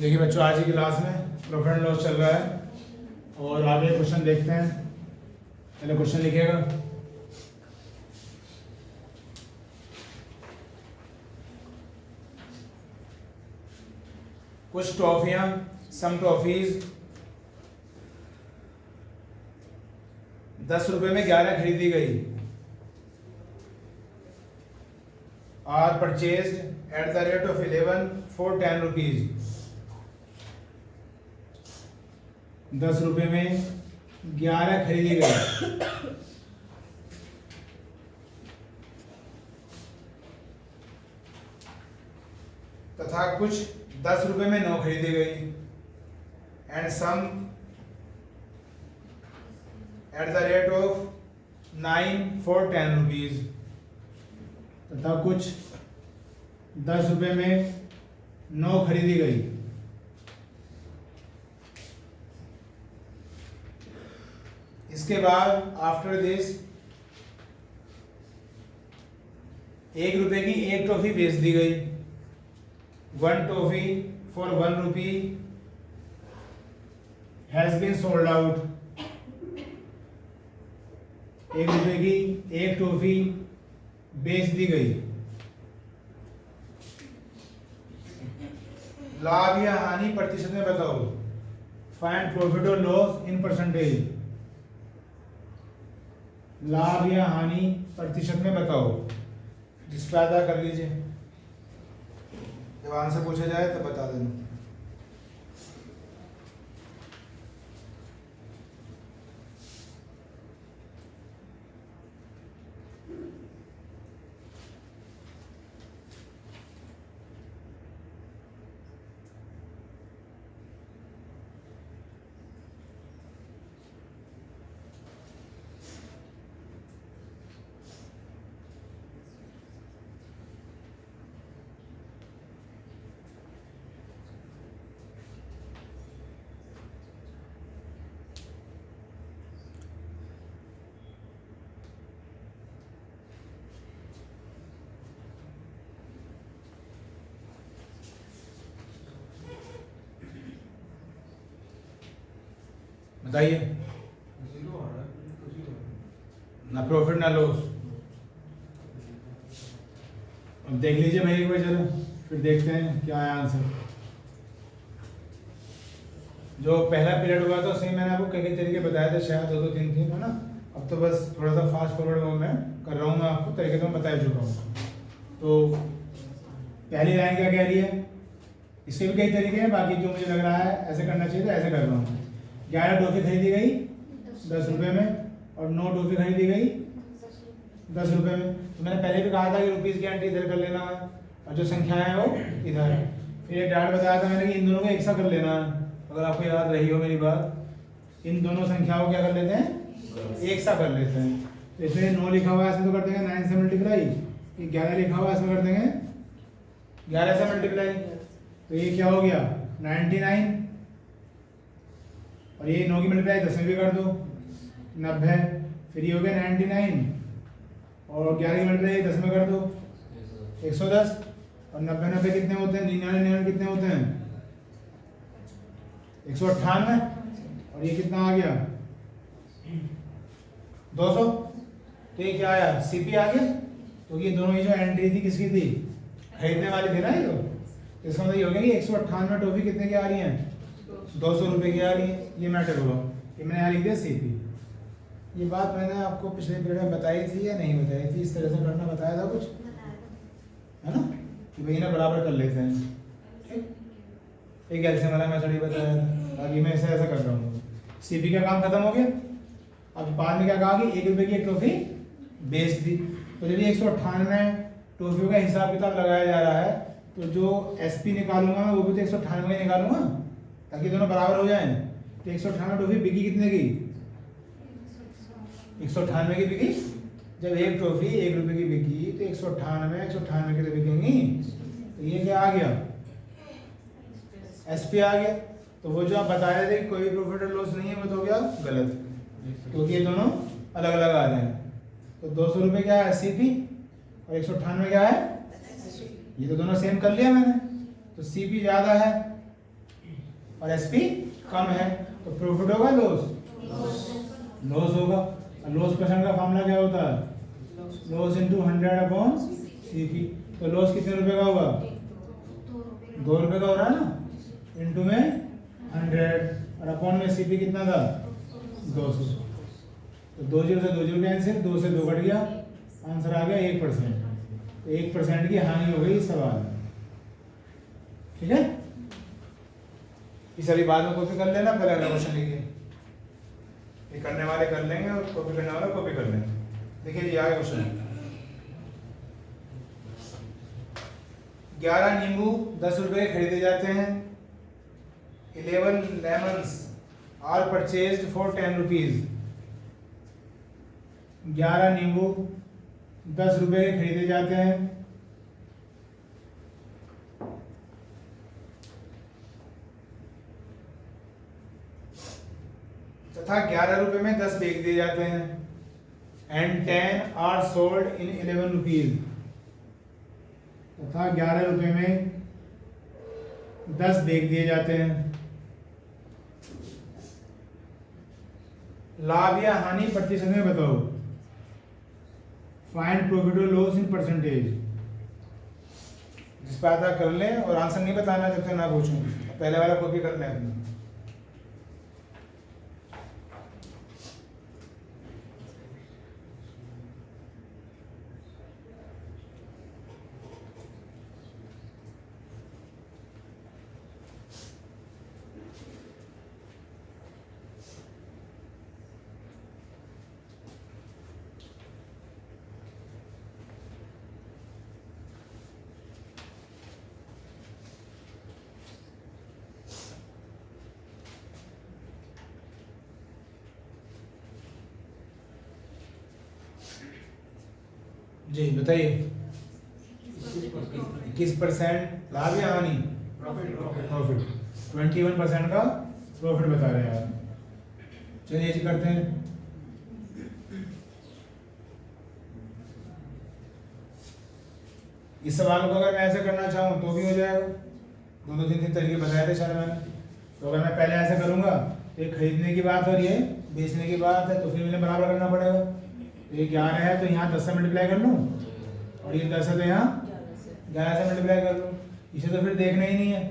देखिए बच्चों, आज की क्लास में प्रॉफिट एंड लॉस चल रहा है और आगे क्वेश्चन देखते हैं। पहले क्वेश्चन लिखिएगा। कुछ टॉफियां, सम टॉफीज 10 रुपए में 11 खरीदी गई। Are purchased at the rate of 11 for 10 rupees. 10 रुपए में 11 खरीदी गई। तथा कुछ 10 रुपए में 9 खरीदी गई। And some at the rate of 9 for 10 rupees. तथा कुछ 10 रुपए में 9 खरीदी गई। इसके बाद आफ्टर दिस 1 रुपए की एक टॉफी बेच दी गई। 1 toffee for 1 rupee has been sold out. 1 रुपए की एक टॉफी बेच दी गई। लाभ या हानि प्रतिशत में बताओ। फाइंड प्रॉफिट और लॉस इन परसेंटेज। लाभ या हानि प्रतिशत में बताओ। जिस पे आधा कर लीजिए, जब आंसर पूछा जाए तो बता देना। बताइए। ना प्रॉफिट ना लॉस। अब देख लीजिए भाई एक बार जरा, फिर देखते हैं क्या है आंसर। जो पहला पीरियड हुआ था उसमें मैंने आपको कई कई तरीके बताए थे, शायद 2 3 है ना। अब तो बस थोड़ा सा फास्ट फॉरवर्ड में कर रहा हूँ, मैं आपको तरीके तो मैं बता चुका हूँ। तो पहली लाइन क्या कह रही है, इसके भी कई तरीके हैं, बाकी जो मुझे लग रहा है ऐसे करना चाहिए तो ऐसे कर रहा हूँ। 11 टॉफी खरीदी गई 10 रुपए में और 9 टॉफी खरीदी गई 10 रुपए में। तो मैंने पहले भी कहा था कि रुपीज़ की एंट्री इधर कर लेना है और जो संख्या है वो इधर है। फिर एक डाट बताया था मैंने कि इन दोनों को एक सा कर लेना है। अगर आपको याद रही हो मेरी बात, इन दोनों संख्याओं को क्या कर लेते हैं, एक सा कर लेते हैं। तो इसमें 9 लिखा हुआ है, इसमें तो कर देंगे 9 से मल्टीप्लाई। 11 लिखा हुआ है, इसमें कर देंगे 11 से मल्टीप्लाई। तो ये क्या हो गया 99, और ये 9 की मल्टीप्लाई 10 में भी कर दो 90। फिर ये हो गया 99 और 11 की मल्टीप्लाई 10 में कर दो 110। और 90 90 कितने होते हैं, 99 कितने होते हैं 198। और ये कितना आ गया 200। तो ये क्या आया, सीपी आ गया। तो ये दोनों ही जो एंट्री थी किसकी थी, खरीदने वाली थी ना ये। तो इसका मतलब ये हो गया कि 198 टॉफी कितने की आ रही है, 200 रुपए की आ रही है। ये मैटर हुआ, ये मैंने यहाँ लिख दिया सीपी। ये बात मैंने आपको पिछले पीरियड में बताई थी या नहीं बताई थी, इस तरह से करना बताया था कुछ, है ना, कि भाई ना बराबर कर लेते हैं। ठीक, एक एल्सियम वाला मेथड ही बताया था, बाकी मैं ऐसा कर रहा हूँ। सीपी का काम खत्म हो गया। अब बाद में क्या कहा कि 1 रुपए की एक टॉफी बेच दी। तो जब 198 टॉफियों का हिसाब किताब लगाया जा रहा है, तो जो एसपी निकालूंगा मैं वो भी तो 198 निकालूंगा, ताकि दोनों बराबर हो जाएं। तो 198 टॉफी बिकी कितने की, 198 की बिकी। जब एक टॉफी 1 रुपए की बिकी तो 198 की तो बिकेंगी। तो ये क्या आ गया, एसपी आ गया। तो वो जो आप बता रहे थे कि कोई प्रॉफिट और लॉस नहीं है, वो तो हो गया गलत, क्योंकि ये दोनों अलग अलग आ रहे हैं। तो 200 रुपये क्या है सीपी और 198 क्या है, ये तो दोनों सेम कर लिया मैंने। तो सीपी ज़्यादा है और एसपी कम है, तो प्रॉफिट होगा लॉस, लॉस होगा। और लॉस परसेंट का फॉर्मूला क्या होता है? Loss into 100/CP। तो लॉस कितने रुपए का होगा? 2 रुपए का हो रहा है ना, इंटू में 100 और अपॉन में सीपी कितना था? 200। तो 2 जीरो से 2 जीरो कैंसिल, 2 से 2 कट गया, आंसर आ गया 1%। तो 1% की हानि हो गई इस सवाल में। ठीक है, इस अभी बाद में कॉपी कर लेना, पहले अगला क्वेश्चन लिखिए। ये करने वाले कर लेंगे और कॉपी करने वाला कॉपी कर लेंगे। देखिए ये आगे क्वेश्चन है। 11 नींबू 10 रुपए के खरीदे जाते हैं। 11 lemons are purchased for 10 rupees. 11 नींबू 10 रुपए के खरीदे जाते हैं। तथा 11 रुपए में 10 बेच दिए जाते हैं। And 10 are sold in 11 rupees. तथा 11 रुपए में 10 बेच दिए जाते हैं। लाभ या हानि प्रतिशत में बताओ। फाइंड प्रॉफिट और लॉस इन परसेंटेज। जिस पर आता कर लें और आंसर नहीं बताना जब तक ना पूछूं। पहले वाला कॉपी कर लें अपना। जी बताइए। 21% लाभ या हानि? प्रॉफिट। 21% का प्रॉफिट बता रहे हैं आप। चलिए जी करते हैं। इस सवाल को अगर मैं ऐसे करना चाहूँ तो भी हो जाएगा। 2-3 तरीके बताए थे शायद मैंने। तो अगर मैं पहले ऐसे करूँगा, ये खरीदने की बात और ये बेचने की बात है, तो फिर मुझे बराबर करना पड़ेगा। ये 11 है तो यहाँ 10 से मल्टीप्लाई कर लूँ, और ये 10 है तो यहाँ 11 से मल्टीप्लाई कर लूँ। इसे तो फिर देखना ही नहीं है।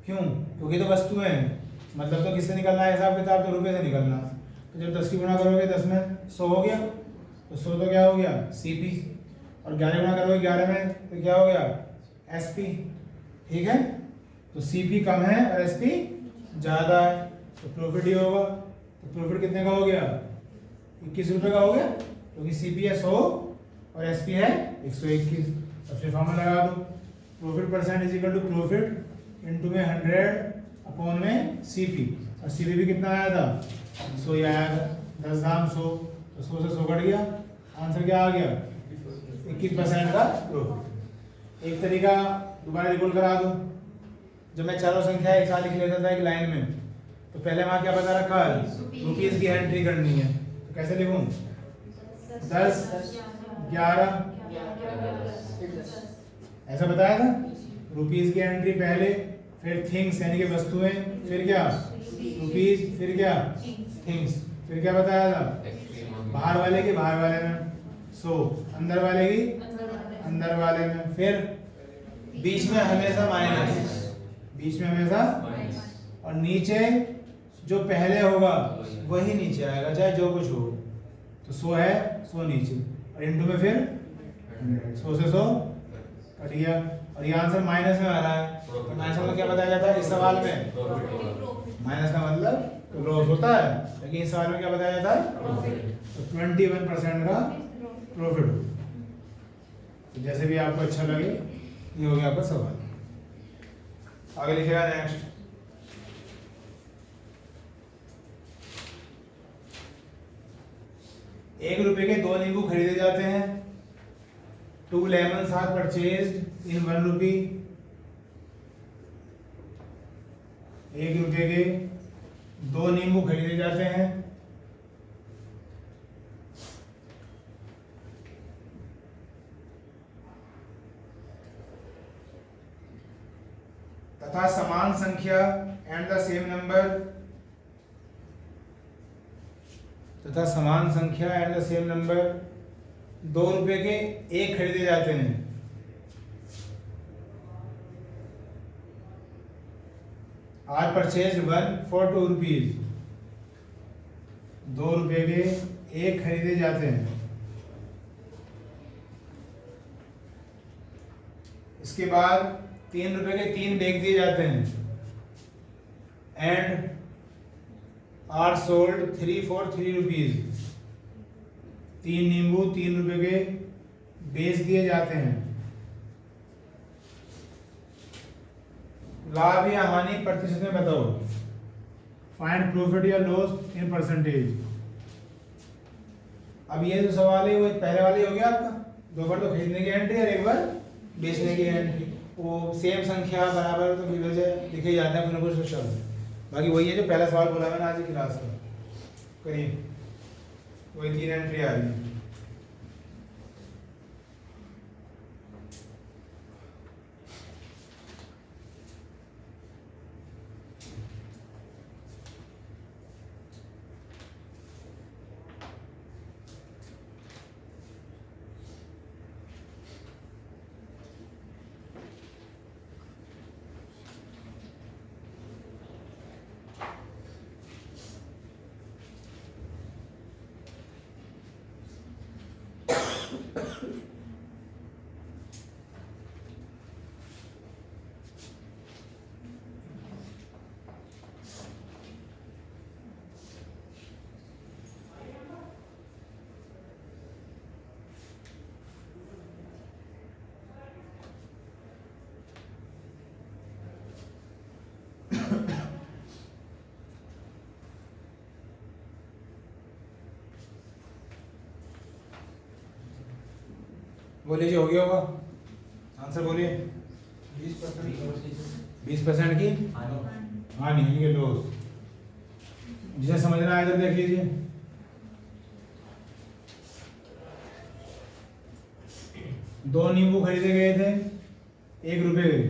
क्यों? क्योंकि तो वस्तुएं हैं, मतलब तो किससे निकलना है हिसाब किताब? तो रुपये से निकलना। तो जब 10 की गुणा करोगे 10 में 100 हो गया, तो 100 तो क्या हो गया? सीपी। और 11 गुणा करोगे 11 में तो क्या हो गया? एसपी। ठीक है, तो सीपी कम है और एसपी ज़्यादा है, तो प्रॉफिट ही होगा। तो प्रॉफिट कितने का हो गया? 21 रुपये का हो गया, क्योंकि सीपी है 100 और एसपी है 121। तो फिर फॉर्मूला लगा दो। Profit percent is equal to profit into में 100 अपॉन में सीपी। और सीपी भी कितना आया था? 100 ही आया था। 10 दाम 100, तो 100 से 100 कट गया, आंसर क्या आ गया? 21% का प्रॉफिट। एक तरीका दोबारा रिकॉल करा दो। जब मैं चारों संख्या एक साथ लिख लेता था एक लाइन में, तो पहले वहां क्या बता रखा है? रुपीज की एंट्री करनी है। तो कैसे लिखूं? 10, 11 ऐसा बताया था। रुपीज की एंट्री पहले, फिर थिंग्स यानी कि वस्तुएं, फिर क्या? रुपीज, फिर क्या? थिंग्स, फिर क्या बताया था? बाहर वाले की बाहर वाले में, 100 अंदर वाले की अंदर वाले में, फिर बीच में हमेशा माइनस, बीच में हमेशा, और नीचे जो पहले होगा वही नीचे आएगा चाहे जो कुछ हो। तो 100 है, 100 नीचे, और इंटू में फिर 100 से 100 कट गया। और ये आंसर माइनस में आ रहा है। तो माइनस में क्या बताया जाता है इस सवाल में? माइनस का मतलब तो लॉस होता है, लेकिन इस सवाल में क्या बताया जाता है? तो 21% का प्रॉफिट हो। तो जैसे भी आपको अच्छा लगे, ये हो गया आपका सवाल। आगे लिखेगा नेक्स्ट। ₹1 के 2 नींबू खरीदे जाते हैं। 2 lemons are purchased in 1 rupee। ₹1 के 2 नींबू खरीदे जाते हैं। तथा समान संख्या एंड द सेम नंबर, तथा समान संख्या एंड द सेम नंबर 2 रुपए के एक खरीदे जाते हैं। आर परचेज 1 फॉर 2 रुपीज, 2 रुपए के एक खरीदे जाते हैं। इसके बाद 3 रुपए के 3 बैग दिए जाते हैं। And are sold 3 for 3 rupees, 3 नींबू 3 रुपए के बेच दिए जाते हैं। लाभ या हानि प्रतिशत में बताओ। फाइंड प्रॉफिट या लॉस इन परसेंटेज। अब ये जो सवाल है वो पहले वाले हो गया आपका, 2 बार तो खरीदने की एंट्री और 1 बार बेचने की एंट्री। वो सेम संख्या बराबर तो विभाज्य लिखे जाते हैं कुछ ना कुछ शब्द। बाकी वही है जो पहला सवाल बोला मैंने आज की क्लास में, करिए वही 3 एंट्री आ रही है। बोलिए जी, हो गया होगा आंसर बोलिए। 20% की हानि यानी कि लॉस। जिसे समझना है इधर देख लीजिए। दो नींबू खरीदे गए थे 1 रुपए के,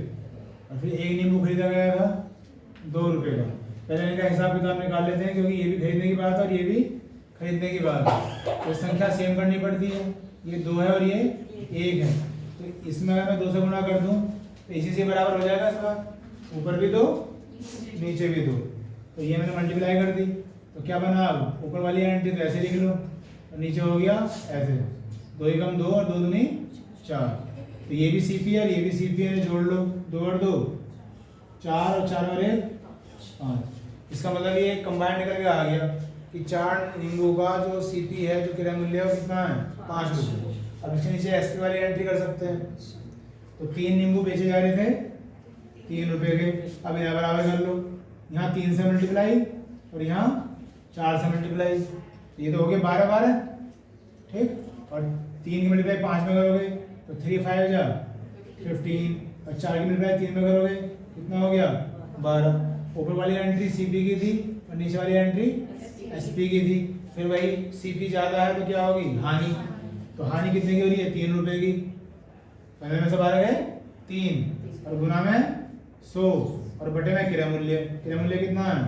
और फिर एक नींबू खरीदा गया था 2 रुपए का। पहले इनका हिसाब किताब निकाल लेते हैं क्योंकि ये भी खरीदने की बात है और ये भी खरीदने की बात है, तो संख्या सेम करनी पड़ती है। ये 2 है और ये 1 है, तो इसमें अगर मैं 2 से गुणा कर दूं तो इसी से बराबर हो जाएगा इसका, ऊपर भी 2 नीचे भी 2। तो ये मैंने मल्टीप्लाई कर दी, तो क्या बना, अब ऊपर वाली एंट्री तो ऐसे लिख लो और नीचे हो गया ऐसे, 2 एकम 2 और 2 दूनी 4। तो ये भी सीपी है और ये भी सीपी है, जोड़ लो, 2 और 2 4 और 4 और 1 5। इसका मतलब ये कंबाइंड निकल के आ गया कि 4 नींबू का जो सीपी है, जो क्रय मूल्य है वो कितना है 5 रुपये। अब इसके नीचे एसपी वाली एंट्री कर सकते हैं। तो 3 नींबू बेचे जा रहे थे 3 रुपए के, अब इन्हें बराबर कर लो, यहाँ 3 से मल्टीप्लाई और यहाँ 4 से मल्टीप्लाई, ये तो हो गए 12 ठीक। और 3 की मल्टीप्लाई 5 में करोगे तो 3 5 जा 15, और 4 की मल्टीप्लाई 3 में करोगे कितना हो गया 12। ऊपर वाली एंट्री सीपी की थी और नीचे वाली एंट्री एसपी की थी। फिर वही सीपी ज्यादा है तो क्या होगी हानि, तो हानि कितने की हो रही है 3 रुपए की। पहले में से 12 गए 3 और गुना में 100 और बटे में क्रय मूल्य कितना है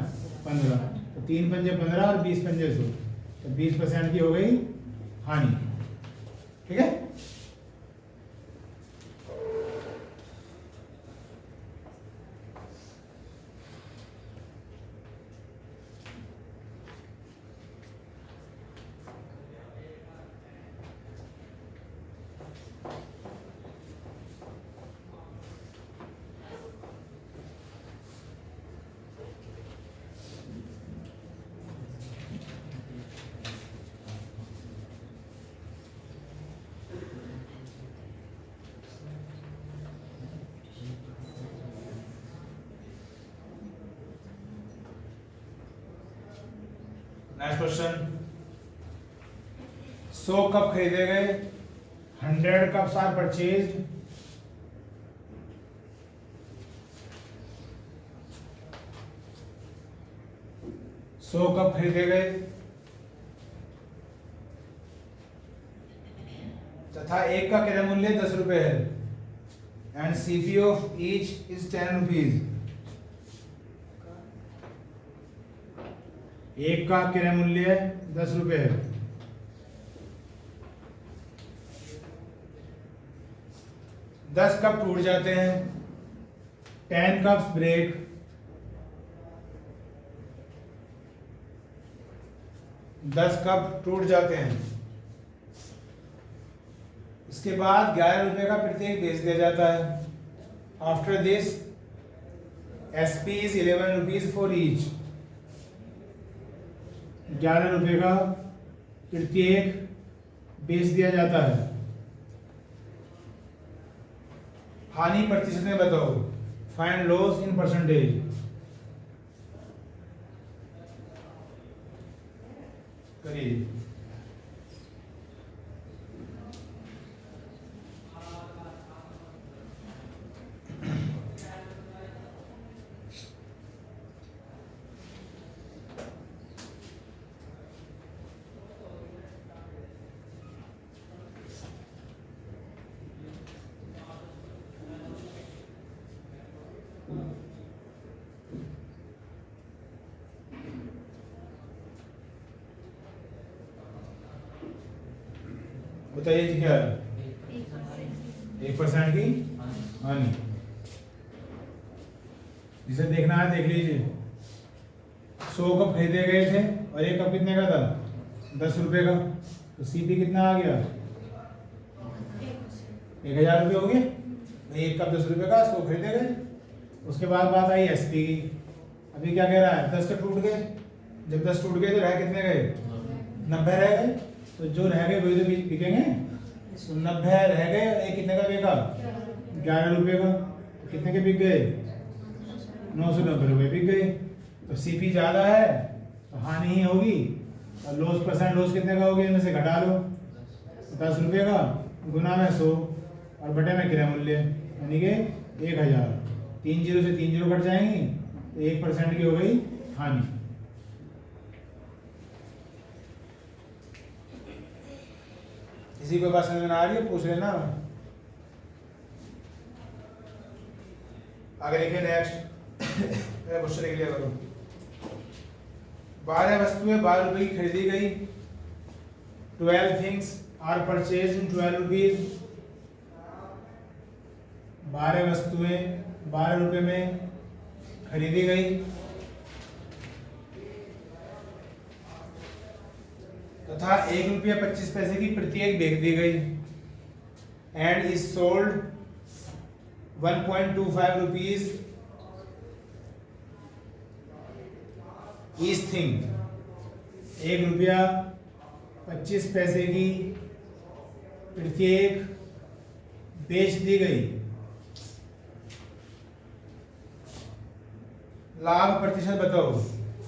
15। तो 3 पंजे 15 और 20 पंजे 100, तो 20% की हो गई हानि। ठीक है। नेक्स्ट क्वेश्चन, 100 कप खरीदे गए, 100 कप्स आर परचेज्ड। सौ कप खरीदे गए तथा एक का क्रय मूल्य 10 रुपए है, and and CP of each is 10 rupees. एक का क्रय मूल्य 10 रुपए है। दस कप टूट जाते हैं, 10 कप्स ब्रेक, 10 कप टूट जाते हैं। इसके बाद 11 रुपए का प्रत्येक बेच दिया जाता है। After this SP is 11 rupees for each. 11 रुपए का प्रत्येक बेच दिया जाता है। हानि प्रतिशत में बताओ, फाइंड लॉस इन परसेंटेज। करिए। बताइए जी क्या है? 1% की हानि। जिसे देखना है देख लीजिए। 100 कप खरीदे गए थे और एक कप कितने का था? 10 रुपए का। तो CP कितना आ गया? 1000 रुपये हो गए। एक कप 10 रुपए का, 100 खरीदे गए। उसके बाद बात आई SP की। अभी क्या कह रहा है? 10 तो टूट गए। जब 10 टूट गए तो रह कितने गए? 90 रह गए। तो जो रह गए वही तो बिकेंगे। तो 90 रह गए, एक कितने का बिका? 11 रुपए का। तो कितने के बिक गए? 990 रुपये बिक गए। तो CP ज्यादा है तो हानि ही होगी। और लॉस परसेंट लॉस कितने का होगी? इनमें से घटा लो। 10 रुपये का गुना में 100 और बटे में क्रय मूल्य यानी कि 1000। 3 जीरो से 3 जीरो कट जाएंगी तो 1% की हो गई हानि। किसी को बात समझ में आ रही है? पूछ लेना। आगे लिखिए नेक्स्ट। क्वेश्चन लिख लिया करो। 12 वस्तुएं 12 रुपए की खरीदी गई। 12 things are purchase in 12 rupees. 12 वस्तुएं 12 रुपए में खरीदी गई तथा 1 रुपया 25 पैसे की प्रत्येक बेच दी गई। And is sold 1.25 rupees each thing. 1 रुपया 25 पैसे की प्रत्येक बेच दी गई। लाभ प्रतिशत बताओ,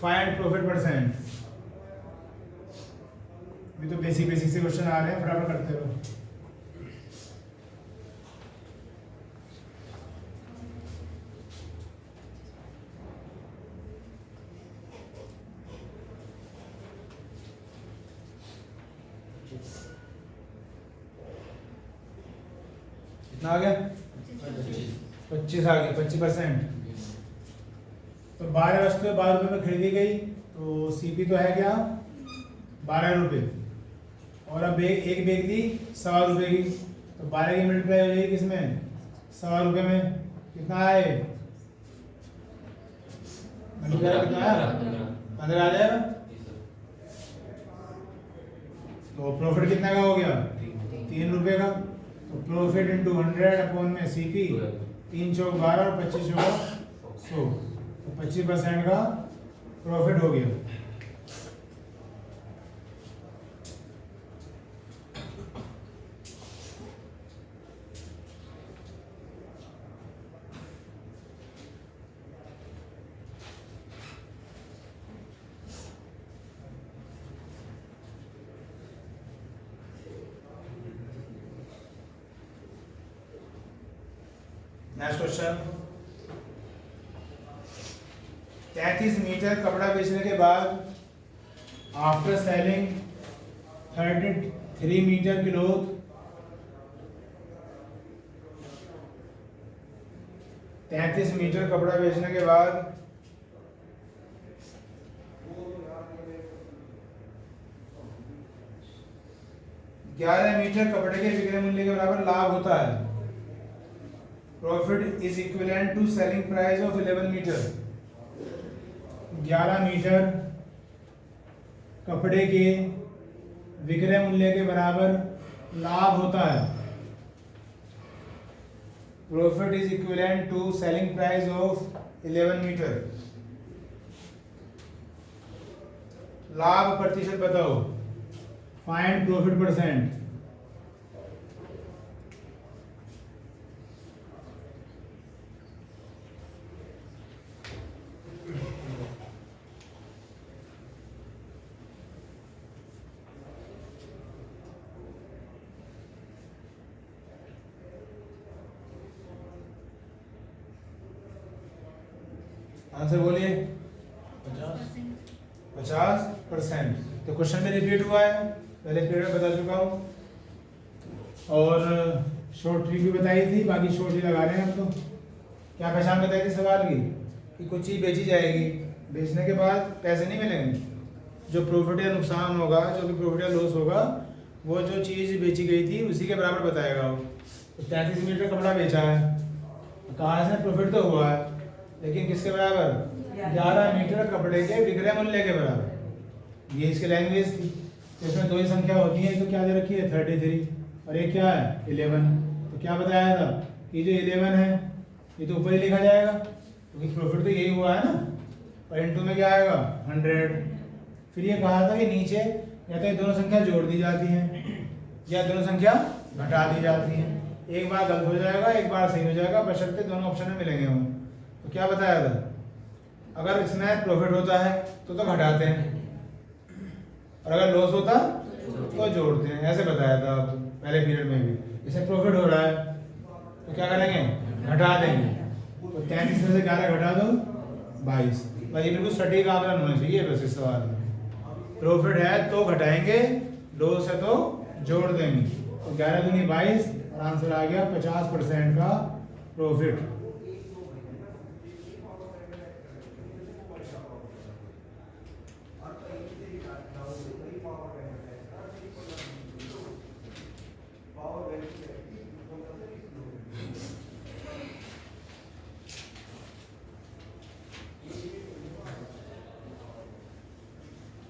फाइंड प्रॉफिट परसेंट। अभी तो बेसिक से क्वेश्चन आ रहे हैं, फटाफट करते रहो। कितना आ गया? 25 आ गया। 25%। तो 12 वस्तुएं 12 रुपए में खरीदी गई तो CP तो है क्या? 12 रुपए। और अब एक बेच दी 1.25 रुपए की। तो 12 की मल्टीप्लाई हो जाएगी किसमें? 1.25 रुपए में। कितना आए? मल्टीप्लाई कितना आया? 15 आ जाएगा। तो प्रॉफिट कितना का हो गया? 3 रुपए का। तो प्रॉफिट इंटू 100 अपॉन में CP। 3 चौक 12 और 25 चौक 100। तो 25% का प्रॉफिट हो गया। Next question. 33 मीटर कपड़ा बेचने के बाद after selling 33 metre cloth 33 metre कपड़ा बेचने के बाद 11 मीटर कपड़े के विक्रय मूल्य के बराबर लाभ होता है। Profit is equivalent to selling price of 11 metre. 11 metre कपड़े के विक्रय मूल्य के बराबर लाभ होता है। Profit is equivalent to selling price of 11 metre. लाभ प्रतिशत बताओ। Find profit percent. आंसर बोलिए। 50%। तो क्वेश्चन में रिपीट हुआ है, पहले पीरियड में बता चुका हूँ और शॉर्ट ट्रिक भी बताई थी, बाकी शॉर्ट ही लगा रहे हैं हम। तो क्या पहचान बताई थी सवाल की कि कुछ चीज़ बेची जाएगी, बेचने के बाद पैसे नहीं मिलेंगे, जो प्रॉफिट या नुकसान होगा, जो भी प्रॉफिट या लॉस होगा, वो जो चीज़ बेची गई थी उसी के बराबर बताएगा वो। तो 33 मीटर कपड़ा बेचा है, कहाँ से प्रॉफिट तो हुआ है, लेकिन किसके बराबर? 11 मीटर कपड़े के विक्रय मूल्य के बराबर। ये इसकी लैंग्वेज थी। तो इसमें दो ही संख्या होती है, तो क्या दे रखी है 33 और एक क्या है 11। तो क्या बताया था कि जो 11 है ये तो ऊपर ही लिखा जाएगा क्योंकि प्रॉफिट तो यही हुआ है ना, और इनटू में क्या आएगा 100। फिर ये कहा था कि नीचे या तो ये दोनों संख्या जोड़ दी जाती हैं या दोनों संख्या घटा दी जाती हैं। एक बार गलत हो जाएगा, एक बार सही हो जाएगा, बशर्ते दोनों ऑप्शन में मिलेंगे हम। तो क्या बताया था, अगर इसमें प्रॉफिट होता है तो घटाते हैं और अगर लॉस होता तो जोड़ते हैं, ऐसे बताया था आपको पहले पीरियड में भी। इसमें प्रॉफिट हो रहा है तो क्या करेंगे, घटा देंगे। तो 33 में से 11 घटा दो 22। भाई ये बिल्कुल सटीक आंकलन होना चाहिए बस इस सवाल में। प्रॉफिट है तो घटाएंगे, लॉस है तो जोड़ देंगे। तो 11 दूनी 22 और आंसर आ गया 50% का प्रॉफिट।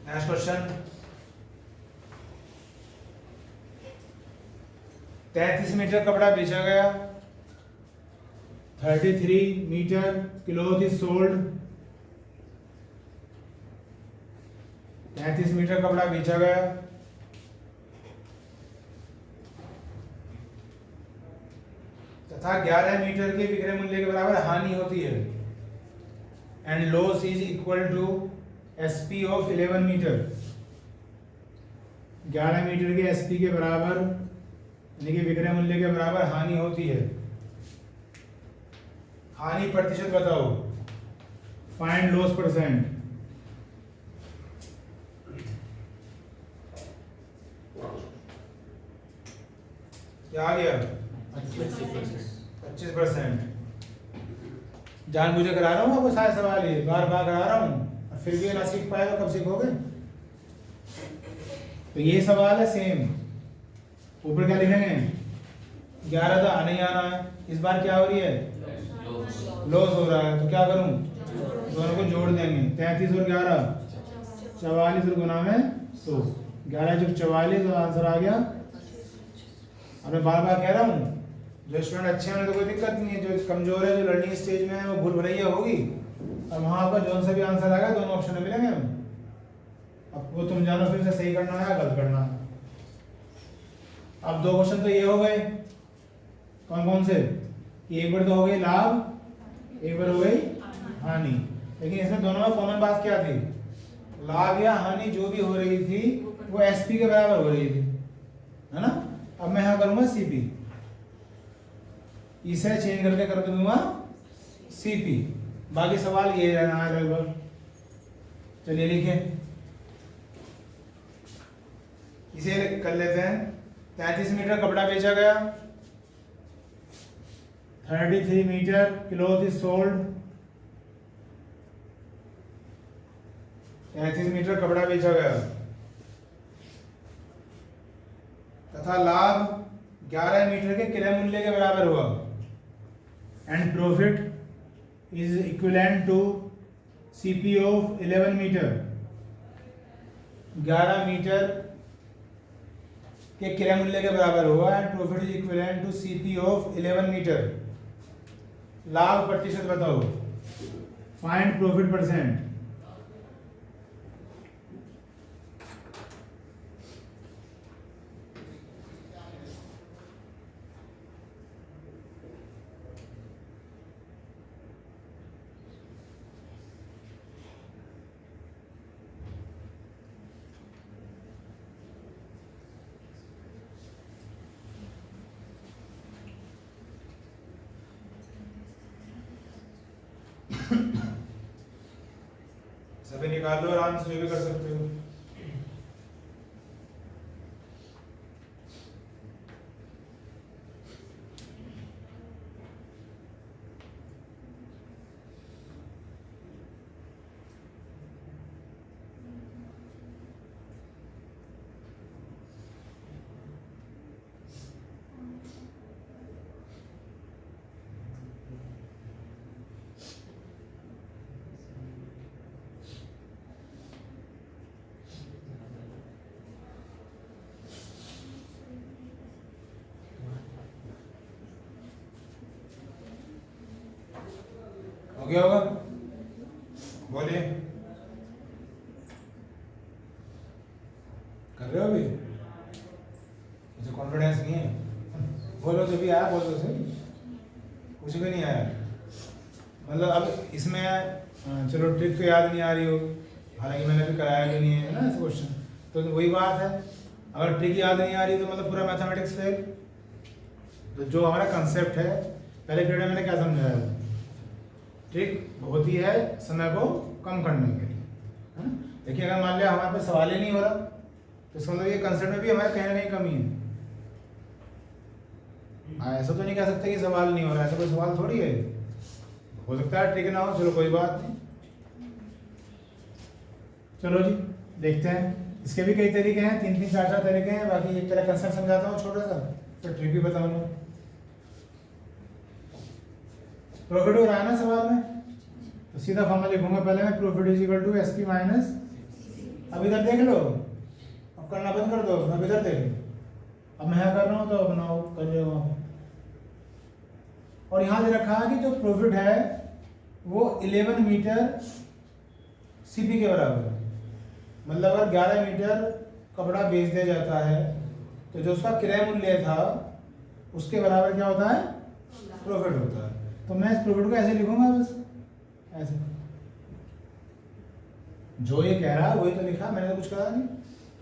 Next question. 33 मीटर कपड़ा बेचा गया, 33 metre cloth is sold. 33 metre कपड़ा बेचा गया, तथा 11 मीटर के विक्रय मूल्य के बराबर हानि होती है। And loss is equal to SP of 11 metre. 11 metre के SP के बराबर यानी कि विक्रय मूल्य के बराबर हानि होती है। हानि प्रतिशत बताओ। Find loss percent. क्या आ गया 25%। जानबूझ करा रहा हूँ आपको सारे सवाल, ये बार बार करा रहा हूँ, फिर भी ना सीख पाए तो कब सीखोगे। तो ये सवाल है सेम, ऊपर क्या लिखेंगे 11 था नहीं आना है, इस बार क्या हो रही है लॉस हो रहा है, तो क्या करूं दोनों को जोड़ देंगे। 33 और 11 44 और गुना में 100, 11 जो 44 और आंसर आ गया। अब मैं बार बार कह रहा हूँ जो स्टूडेंट अच्छे हैं तो कोई दिक्कत नहीं है, जो कमजोर है जो लर्निंग स्टेज में है वो भूल भुलैया होगी, और वहां पर जो सा भी आंसर आएगा दोनों ऑप्शन में मिलेंगे हम। अब वो तुम जानो फिर से सही करना है या गलत करना है। अब दो क्वेश्चन तो ये हो गए, कौन कौन से, एक बार तो हो गई लाभ, एक बार हो गई हानि। लेकिन इसमें दोनों में कॉमन बात क्या थी, लाभ या हानि जो भी हो रही थी वो SP के बराबर हो रही थी, है ना। अब मैं यहाँ करूंगा CP, इसे चेंज करके कर दूंगा CP। बाकी सवाल ये रहना है लगभग। चलिए लिखें, इसे कर लेते हैं। 33 मीटर कपड़ा बेचा गया, 33 metre cloth is sold, 33 metre कपड़ा बेचा गया, तथा लाभ 11 मीटर के क्रय मूल्य के बराबर हुआ, and profit is equivalent to CP of 11 metre, 11 metre के क्रय मूल्य के बराबर हुआ, and profit is equivalent to CP of 11 metre. लाभ प्रतिशत बताओ, फाइंड प्रॉफिट परसेंट। सभी निकाल लो आराम से, जो भी कर सकते हो। हो गया होगा, बोलिए। कर रहे हो अभी? मुझे कॉन्फिडेंस नहीं है, बोलो जो भी आया बोल दो सही, कुछ भी नहीं आया मतलब। अब इसमें चलो ट्रिक तो याद नहीं आ रही हो, हालांकि मैंने भी कराया भी नहीं है ना ऐसे क्वेश्चन, तो वही बात है, अगर ट्रिक याद नहीं आ रही तो मतलब पूरा मैथमेटिक्स फेल। तो जो हमारा कंसेप्ट है, पहले पीरियड में मैंने क्या समझाया, ट्रिक होती है समय को कम करने के लिए, है ना। देखिए अगर मान लिया हमारे पास सवाल ही नहीं हो रहा, तो इसका मतलब ये कंसेप्ट में भी हमारे कहीं ना कहीं कमी है। ऐसा तो नहीं कह सकते कि सवाल नहीं हो रहा, ऐसा कोई सवाल थोड़ी है, हो सकता है ट्रिक ना हो, चलो कोई बात नहीं। चलो जी देखते हैं, इसके भी कई तरीके हैं, 3-3 4-4 तरीके हैं। बाकी एक तरह कंसेप्ट समझाता हूँ छोटा सा, तो ट्रिक भी बताऊंगा। प्रॉफिट हो रहा है ना सवाल में, तो सीधा फॉर्मूला लिखूंगा पहले मैं, profit is equal to SP minus, अब इधर देख लो, अब करना बंद कर दो, अब इधर देख लो, अब मैं यहाँ कर रहा हूँ तो बनाओ कर लो वहाँ पे। और यहाँ दे रखा है कि जो प्रॉफिट है वो 11 मीटर सीपी के बराबर है, मतलब अगर 11 मीटर कपड़ा बेच दिया जाता है तो जो उसका क्रय मूल्य था उसके बराबर क्या होता है, प्रॉफिट होता है। तो मैं इस प्रॉफिट को ऐसे लिखूंगा, बस ऐसे, जो ये कह रहा है वही तो लिखा, मैंने तो कुछ कहा नहीं।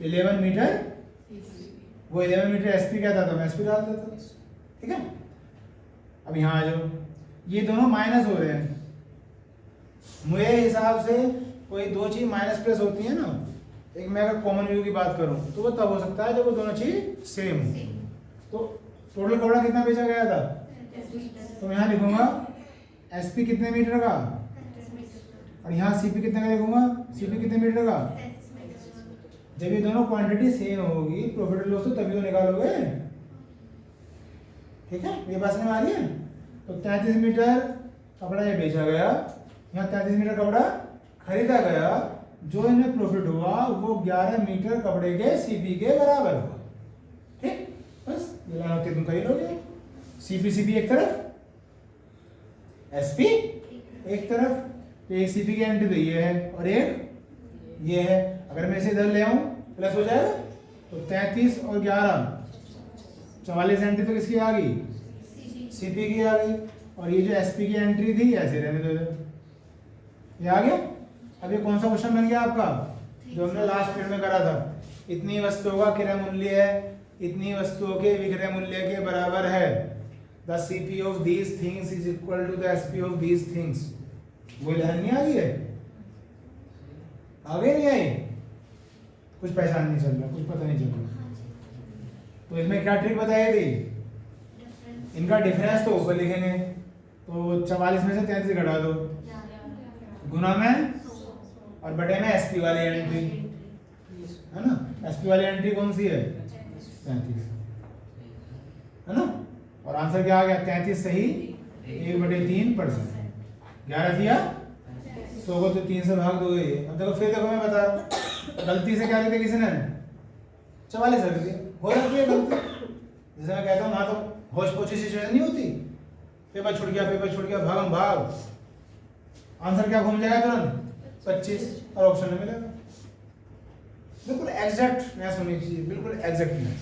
11 मीटर, वो 11 मीटर एसपी कहता था, मैं एसपी डाल देता, ठीक है। अब यहाँ आ जाओ, ये दोनों माइनस हो रहे हैं, मेरे हिसाब से कोई दो चीज माइनस प्लस होती है ना, एक मैं अगर कॉमन व्यू की बात करूं तो वो तब हो सकता है जब वो दोनों चीज सेम हो। तो टोटल कपड़ा कितना बेचा गया था, तो मैं यहाँ लिखूंगा एसपी कितने मीटर का, और यहाँ सीपी कितने का लिखूंगा, सीपी कितने मीटर का। जब ये दोनों क्वांटिटी सेम होगी, प्रॉफिट एंड लॉस तो तभी तो निकालोगे, ठीक है। ये बात समझ में आ रही है। तो 33 मीटर कपड़ा ये बेचा गया, यहाँ 33 मीटर कपड़ा खरीदा गया, जो इन्हें प्रॉफिट हुआ वो 11 मीटर कपड़े के सीपी के बराबर हुआ, ठीक। बस ये लाइन होती तुम कर ही लोगे, सीपी सीपी एक तरफ, एसपी एक तरफ, तो एक सीपी की एंट्री तो ये है और एक ये है। अगर मैं इसे इधर ले आऊं प्लस हो जाएगा, तो 33 और 11 44 एंट्री तो किसकी आ गई, सीपी की आ गई, और ये जो एसपी की एंट्री थी ऐसे रहने दो, ये आ गया। अब ये कौन सा क्वेश्चन बन गया आपका, जो हमने लास्ट पीरियड में करा था, इतनी वस्तुओं का क्रय मूल्य है, इतनी वस्तुओं के विक्रय मूल्य के बराबर है, the CP of these things is equal to the SP of these things. वो लाइन नहीं आ गई है, आगे नहीं आई, कुछ पहचान नहीं चल रहा, कुछ पता नहीं चल रहा। तो इसमें क्या ट्रिक बताई थी, इनका डिफरेंस तो ऊपर लिखेंगे, तो 44 में से 33 घटा दो, गुना में और बटे में एसपी वाली एंट्री है ना, एसपी वाली एंट्री कौन सी है 33 है ना, और आंसर क्या आ गया 33 सही 1/3%। 11 दिया 100 को तो 3 से भाग दोगे। अब देखो फिर देखो मैं बता रहा हूँ, गलती से क्या लिख दिया किसी ने 44 रख दिया, हो जाती है गलती। जैसे मैं कहता हूँ ना, तो होश पोछी सिचुएशन नहीं होती, पेपर छूट गया भागम भाग, आंसर क्या घूम जाएगा तुरंत 25 और ऑप्शन में मिलेगा। बिल्कुल एग्जैक्टनेस होनी चाहिए, बिल्कुल एग्जैक्टनेस।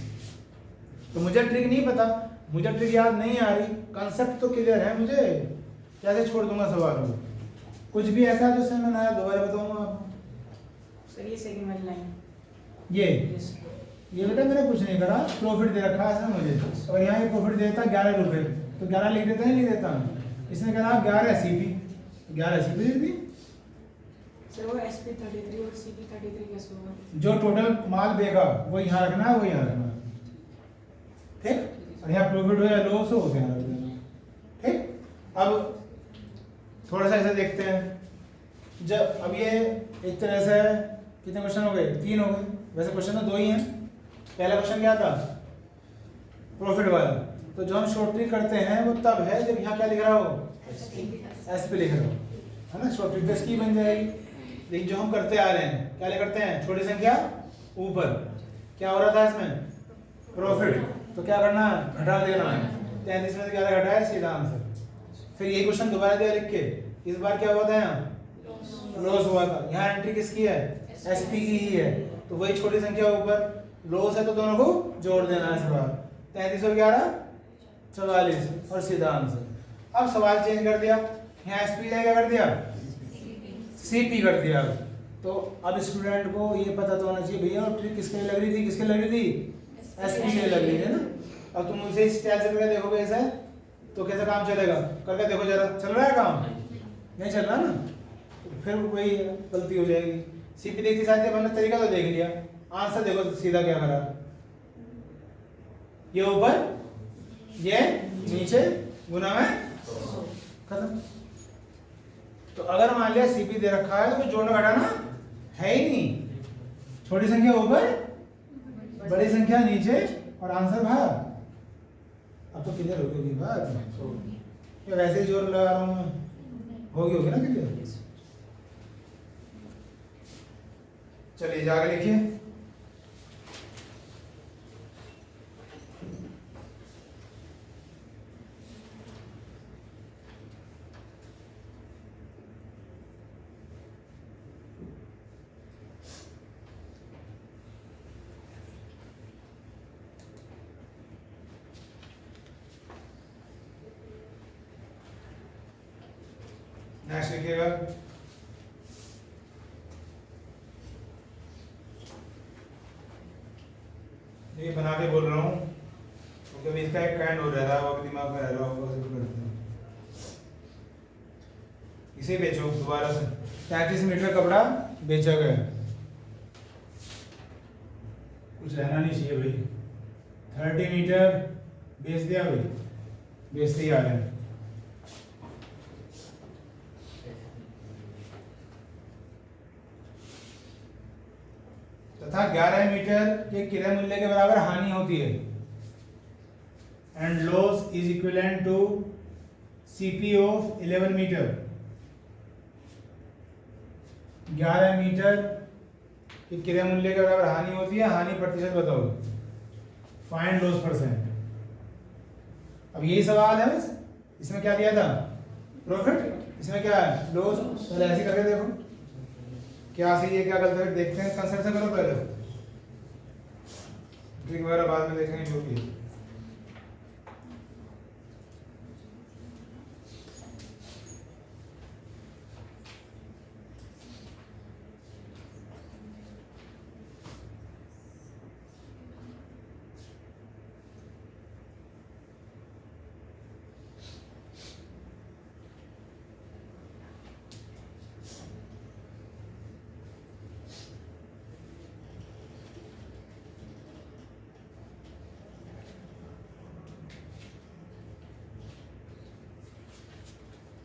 तो मुझे ट्रिक नहीं पता, मुझे ट्रिक याद नहीं आ रही, कंसेप्ट तो क्लियर है मुझे, कैसे छोड़ दूंगा सवालों को। कुछ भी ऐसा जो से मैं नया दोबारा बताऊंगा आपको। सर ये सेगमेंट लाइन ये बेटा मैंने कुछ नहीं करा, प्रॉफिट दे रखा है इसने मुझे, और यहाँ ये प्रॉफिट देता 11 रुपये, तो 11 लिख देता है नहीं देता, इसने कहा 11 सीपी, 11 सीपी लिख दी। सर वो एसपी 33 और सीपी 33 कैसे होगा? जो टोटल माल देगा वो यहाँ रखना है, वो यहाँ रखना है, ठीक। और यहाँ प्रॉफिट हो या लॉस हो उसे यहाँ रख देना, ठीक। अब थोड़ा सा ऐसा देखते हैं, जब अब ये एक तरह से कितने क्वेश्चन हो गए 3 हो गए, वैसे क्वेश्चन तो 2 ही हैं। पहला क्वेश्चन क्या था प्रॉफिट वाला, तो जो हम शॉर्ट ट्रिक करते हैं वो तब है जब यहाँ क्या लिख रहा हो एसपी लिख रहा हो, है ना, शॉर्ट ट्रिक तो इसकी बन जाएगी। लेकिन जो हम करते आ रहे हैं क्या करते हैं, छोटी संख्या ऊपर, क्या हो रहा था इसमें प्रॉफिट, तो क्या करना है घटा देना है, 33 में से 11 घटाया सीधा आंसर। फिर यही क्वेश्चन दोबारा दिया लिख के, इस बार क्या हुआ था यहाँ लॉस हुआ था, यहाँ एंट्री किसकी है एसपी की ही है, तो वही छोटी संख्या ऊपर, लॉस है तो दोनों को जोड़ देना है इस बार, 33 और 11 44 और सीधा आंसर। अब सवाल चेंज कर दिया, यहाँ एसपी क्या कर दिया सीपी कर दिया। तो अब स्टूडेंट को ये पता तो होना चाहिए भैया ट्रिक किसके लिए लग रही थी, किसके लिए लग रही थी एसपी के लिए लग रही है ना। अब तुम उसे इस स्टाइल से करके देखोगे ऐसे तो कैसा काम चलेगा, करके देखो जरा, चल रहा है काम नहीं चल रहा ना, तो फिर वही गलती हो जाएगी। सीपी देखती साथ हमने तरीका तो देख लिया, आंसर देखो सीधा क्या करा, ये ऊपर ये नीचे गुना में खत्म। तो अगर मान लिया सीपी दे रखा है तो जोड़ना घटाना है ही नहीं, छोटी संख्या ऊपर बड़ी संख्या नीचे और आंसर बाहर। अब तो क्लियर हो गई बात, या वैसे ही जोर लगा रहा हूँ मैं, होगी ना क्लियर। चलिए जाके लिखिए, नेक्स्ट लिखिएगा। ये बना के बोल रहा हूँ क्योंकि इसका एक काइंड हो रहा है, वो दिमाग में रह रहा होगा, सब करते हैं। इसे बेचो दोबारा से, 33 मीटर कपड़ा बेचा गया, कुछ रहना नहीं चाहिए भाई, 30 मीटर बेच दिया भाई, बेचते ही आ रहे हैं। तथा 11 मीटर के क्रय मूल्य के बराबर हानि होती है, and loss is equivalent to CP of 11 metre. 11 metre के क्रय मूल्य के बराबर हानि होती है, हानि प्रतिशत बताओ, फाइंड लॉस परसेंट। अब यही सवाल है बस, इसमें क्या दिया था प्रॉफिट, इसमें क्या है लॉस। पहले ऐसे करके देखो क्या सही है क्या गलत है, देखते हैं कंसेप्ट से करो पहले, ट्रिक वगैरह बाद में देखेंगे जो भी है।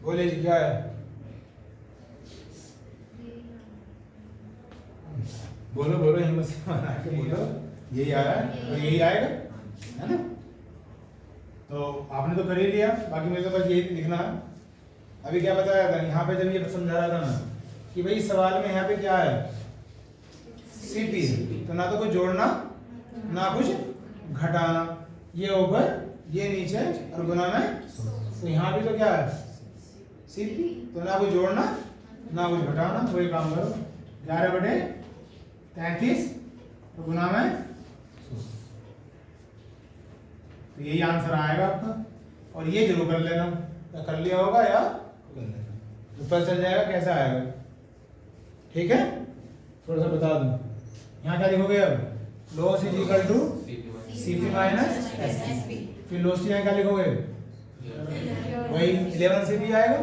बोले जी क्या है? बोलो बोलो, हिम्मत से बना के बोलो। यही आया है और यही आएगा, है ना? तो आपने तो कर ही लिया, बाकी मेरे को बस यही लिखना है। अभी क्या बताया था यहाँ पे, जब ये समझा रहा था ना कि भाई सवाल में यहाँ पे क्या है, सीपी, तो ना तो कुछ जोड़ना ना कुछ घटाना, ये ऊपर ये नीचे और गुना में, तो यहाँ भी तो क्या है सीपी, तो ना कुछ जोड़ना ना कुछ घटाना, वही काम करो 11/33 तो गुना में 100, तो यही आंसर आएगा आपका। और ये जरूर कर लेना, या कर लिया होगा या कर लेना, तो पता चल जाएगा कैसा आएगा। ठीक है, थोड़ा सा बता दूं, यहाँ क्या लिखोगे अब, loss is equal to CP minus SP, फिर लॉस की यहाँ क्या लिखोगे, वही 11 से भी आएगा,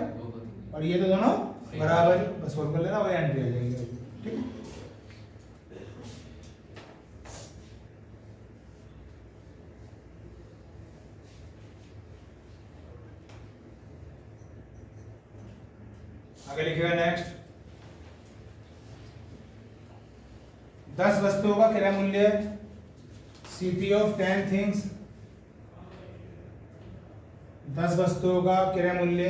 और ये तो दोनों बराबर, बस सोल्व कर लेना, वही एंट्री आ जाएगी। ठीक है, आगे लिखेगा नेक्स्ट, 10 वस्तुओं का क्रय मूल्य सीपी ऑफ 10 थिंग्स, 10 वस्तुओं का क्रय मूल्य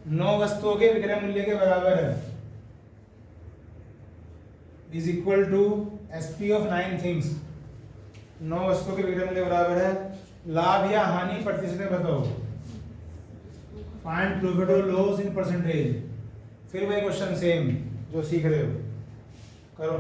9 वस्तुओं के विक्रय मूल्य के बराबर है, is equal to SP of 9 things, 9 वस्तुओं के विक्रय मूल्य बराबर है। लाभ या हानि प्रतिशत में बताओ, फाइंड प्रॉफिट और लॉस इन परसेंटेज। फिर वही क्वेश्चन सेम जो सीख रहे हो, करो।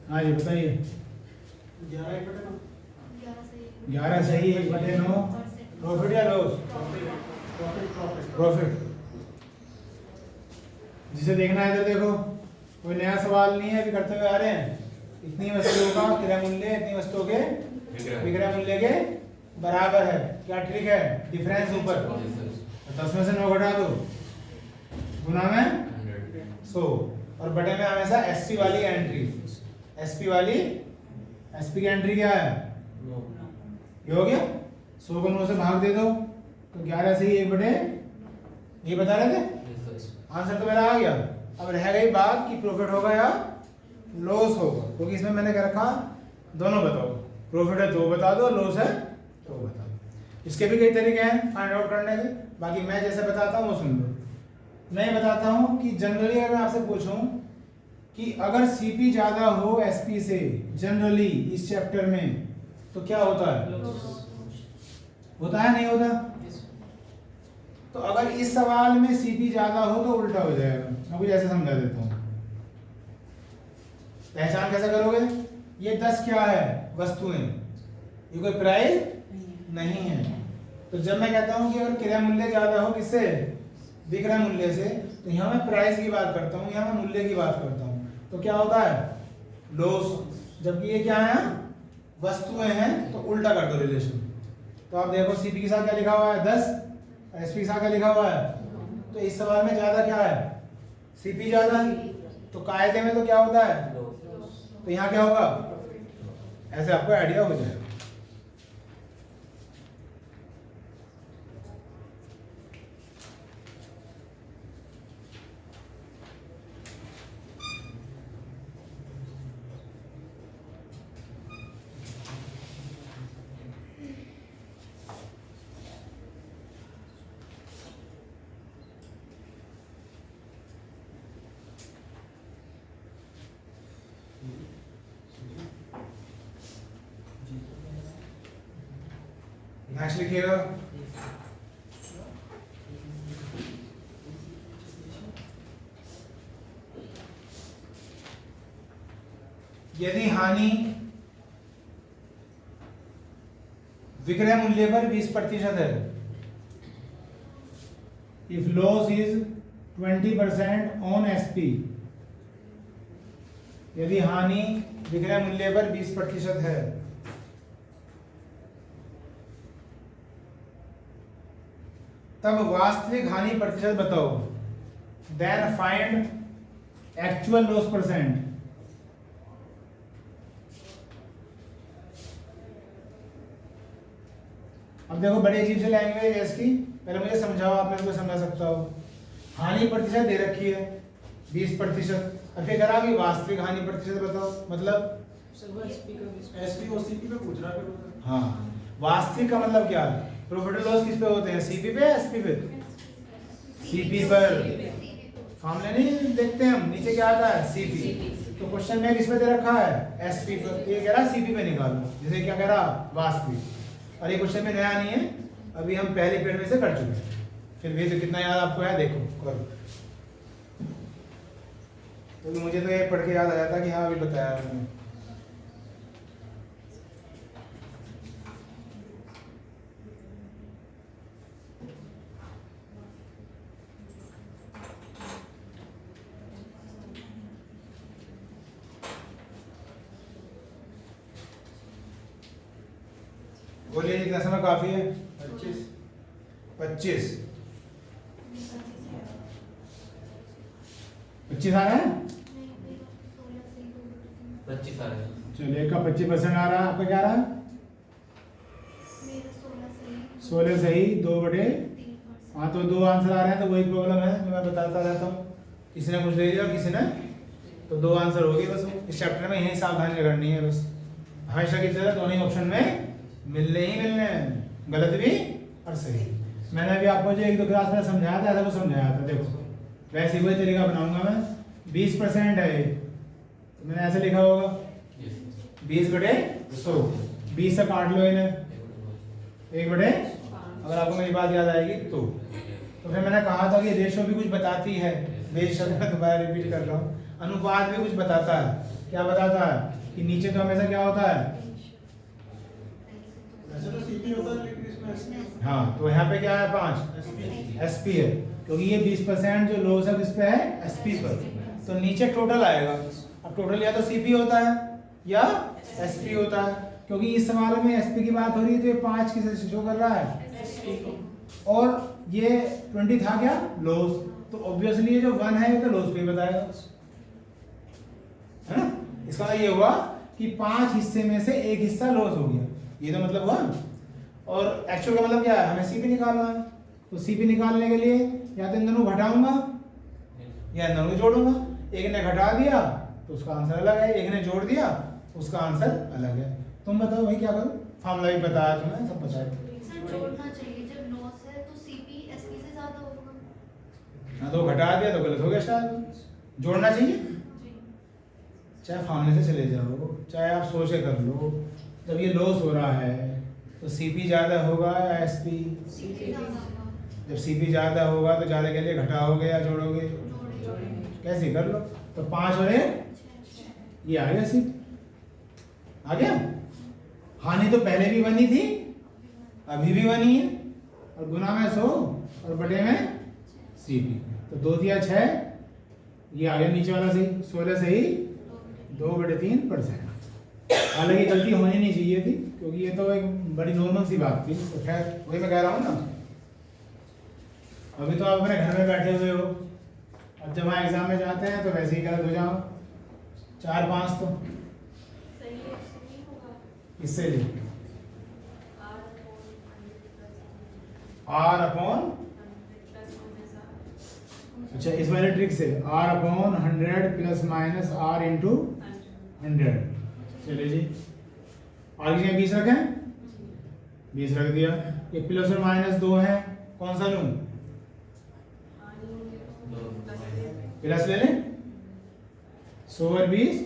हाँ जी बताइए। 11 सही, 1/9 प्रॉफिट या लॉस? प्रॉफिट। जिसे देखना है तो देखो, कोई नया सवाल नहीं है, अभी करते हुए आ रहे हैं। इतनी वस्तुओं का क्रय मूल्य इतनी वस्तुओं के विक्रय मूल्य के बराबर है। क्या ट्रिक है, डिफरेंस ऊपर 10 में से 9 घटा दो, गुना में 100, और बटे में हमेशा एसपी वाली एंट्री, एसपी वाली, एसपी की एंट्री क्या है, ये हो गया। 100 को 9 से भाग दे दो तो 11 से ही 1/, ये बता रहे थे, आंसर तो मेरा आ गया। अब रह गई बात कि प्रॉफिट होगा या लॉस होगा, क्योंकि इसमें मैंने क्या रखा, दोनों बताओ, प्रॉफिट है तो बता दो, लॉस है तो बता दो। इसके भी कई तरीके हैं फाइंड आउट करने के, बाकी मैं जैसे बताता हूँ वो सुन लो। मैं बताता हूँ कि जनरली अगर मैं आपसे पूछूं कि अगर सीपी ज्यादा हो एसपी से, जनरली इस चैप्टर में, तो क्या होता है, होता है नहीं होता? तो अगर इस सवाल में सीपी ज्यादा हो तो उल्टा हो जाएगा। मैं कुछ ऐसे समझा देता हूँ, पहचान कैसे करोगे। ये 10 क्या है, वस्तुएं, ये कोई प्राइस नहीं है। तो जब मैं कहता हूँ कि अगर क्रय मूल्य ज्यादा हो किससे, विक्रय मूल्य से, तो यहाँ मैं प्राइस की बात करता हूँ, यहाँ मैं मूल्य की बात करता हूँ, तो क्या होता है, लॉस। जबकि ये क्या है, वस्तुएं हैं, तो उल्टा कर दो रिलेशन। तो आप देखो सीपी के साथ क्या लिखा हुआ है 10, एसपी के साथ क्या लिखा हुआ है, तो इस सवाल में ज्यादा क्या है, सीपी ज्यादा, तो कायदे में तो क्या होता है, तो यहाँ क्या होगा, ऐसे आपको आइडिया हो जाएगा। नेक्स्ट लिखिएगा, यदि हानि विक्रय मूल्य पर 20% है, if loss is 20% on SP, यदि हानि विक्रय मूल्य पर 20% है, तब वास्तविक हानि प्रतिशत बताओ। Then find actual loss percent. अब देखो बड़ी अजीब सी लैंग्वेज है इसकी, पहले मुझे समझाओ, आप मेरे को समझा सकता हो। हानि प्रतिशत दे रखी है 20%, और फिर करा कि वास्तविक हानि प्रतिशत बताओ, मतलब सर वो एसपी का 20%। एसपी और सीपी पे पूछ रहा है। हाँ, वास्तविक का मतलब क्या है? प्रॉफिट एंड लॉस किस पे होते हैं, सीपी पे, एसपी पे? सीपी पर। फॉर्मूला नहीं देखते हम, नीचे क्या आता है, सीपी। तो क्वेश्चन में किस पे दे रखा है, एसपी पर, ये कह रहा है सीपी पे निकालो, जैसे क्या कह रहा, वास्तविक। और ये क्वेश्चन में नया नहीं है, अभी हम पहले पीरियड में से कर चुके हैं, फिर भी तो कितना याद आपको है, देखो करो। तो मुझे तो ये पढ़ के याद आया था कि हाँ अभी बताया मैंने। बोलिए कितना समय काफी है? 25 आ रहा है? 25 आ रहा है। चलिए, एक का 25% आ रहा है, आपका क्या आ रहा है? 16 सही, 2/3। हाँ, तो 2 आंसर आ रहे हैं, तो वही प्रॉब्लम है जो मैं बताता रहता हूँ। किसी ने कुछ ले लिया, किसी ने, तो 2 आंसर हो गए बस। इस चैप्टर में यही सावधानी रखनी है बस, हमेशा की तरह दोनों ही ऑप्शन में मिलने ही मिलने हैं, गलत भी और सही। मैंने अभी आपको जो 1-2 क्लास में समझाया था, ऐसा कुछ समझाया था, देखो वैसे ही वही तरीका बनाऊंगा मैं। 20% है, तो मैंने ऐसे लिखा होगा 20/100, 20 से काट लो इन्हें, 1/, अगर आपको मेरी बात याद आएगी तो फिर मैंने कहा था कि रेशो भी कुछ बताती है, बेशक मैं दोबारा रिपीट कर रहा हूँ, अनुपात भी कुछ बताता है। क्या बताता है कि नीचे तो हमेशा क्या होता है, वैसे तो सीपी होता है लेकिन इसमें एसपी। हाँ, तो यहाँ पे क्या है, 5 एसपी है, क्योंकि ये 20% जो लॉस है किस पे है, एसपी पर। तो नीचे टोटल आएगा। अब टोटल या तो सीपी होता है या एसपी होता है, क्योंकि इस सवाल में एसपी की बात हो रही है, तो ये 5 किसे शो कर रहा है, और ये 20 था क्या, लॉस, तो ऑब्वियसली ये जो 1 है ये तो लॉस पे ही बताएगा, है ना। इसका मतलब ये हुआ कि 5 हिस्से में से 1 हिस्सा लॉस हो गया, ये तो मतलब हुआ। और एक्चुअल का मतलब क्या है, हमें सीपी निकालना है, तो सीपी निकालने के लिए या तो इन दोनों घटाऊंगा या इन दोनों को जोड़ूंगा। एक ने घटा दिया तो उसका आंसर अलग है, एक ने जोड़ दिया उसका आंसर अलग है। तुम बताओ भाई क्या करूं, फॉर्मूला भी बताया तुम्हें, सब पता है। सर जोड़ना चाहिए, जब लॉस है तो सीपी एसपी से ज्यादा होगा। ना तो घटा दिया तो गलत हो गया शायद, जोड़ना चाहिए। चाहे फॉर्मूले से चले जाओ, चाहे आप सोच के कर लो, जब ये लॉस हो रहा है तो सीपी ज्यादा होगा या एसपी? सीपी ज्यादा होगा। जब सीपी ज्यादा होगा तो ज्यादा के लिए घटाओगे या जोड़ोगे? कैसे कर लो, तो 5 और 1 ये आ गया सीपी, आ गया। हानि तो पहले भी बनी थी, अभी भी बनी है, और गुना में 100 और बटे में सीपी, तो 2 दिया 6, ये आ गया नीचे वाला सही, 16 सही, 2/3%। हालांकि गलती होनी नहीं चाहिए थी, क्योंकि ये तो एक बड़ी नॉर्मल सी बात थी, तो खैर वही मैं कह रहा हूँ ना। अभी तो आप अपने घर में बैठे हुए हो, अब जब वहाँ एग्जाम में जाते हैं तो वैसे ही गलत हो जाओ, 4-5 तो सही है, सही होगा। इससे लिए R/, अच्छा इस वाले ट्रिक से R/100 plus minus R into 100। चलिए जी, आगे जगह 20 रखें, 20 रख दिया। ये प्लस और माइनस 2 है, कौन सा लूं, प्लस ले लें। 100 और 20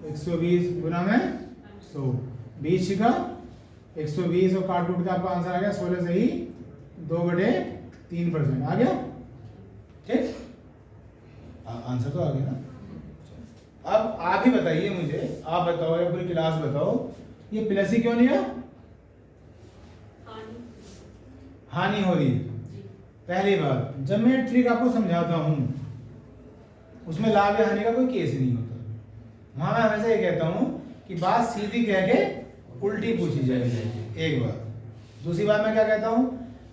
120 गुना में 100, 20 छिका 120 और काट कूट का आपका आंसर आ गया 16 सही, 2/3% आ गया। ठीक, आंसर तो आ गया ना। अब आप ही बताइए मुझे, आप बताओ या पूरी क्लास बताओ, ये प्लस ही क्यों नहीं है? हानि हो रही है। पहली बात, जब मैं ट्रिक आपको समझाता हूँ उसमें लाभ या हानि का कोई केस नहीं होता। वहां मैं हमेशा ये कहता हूँ कि बात सीधी कह के उल्टी पूछी जाएगी, एक बात। दूसरी बात मैं क्या कहता हूँ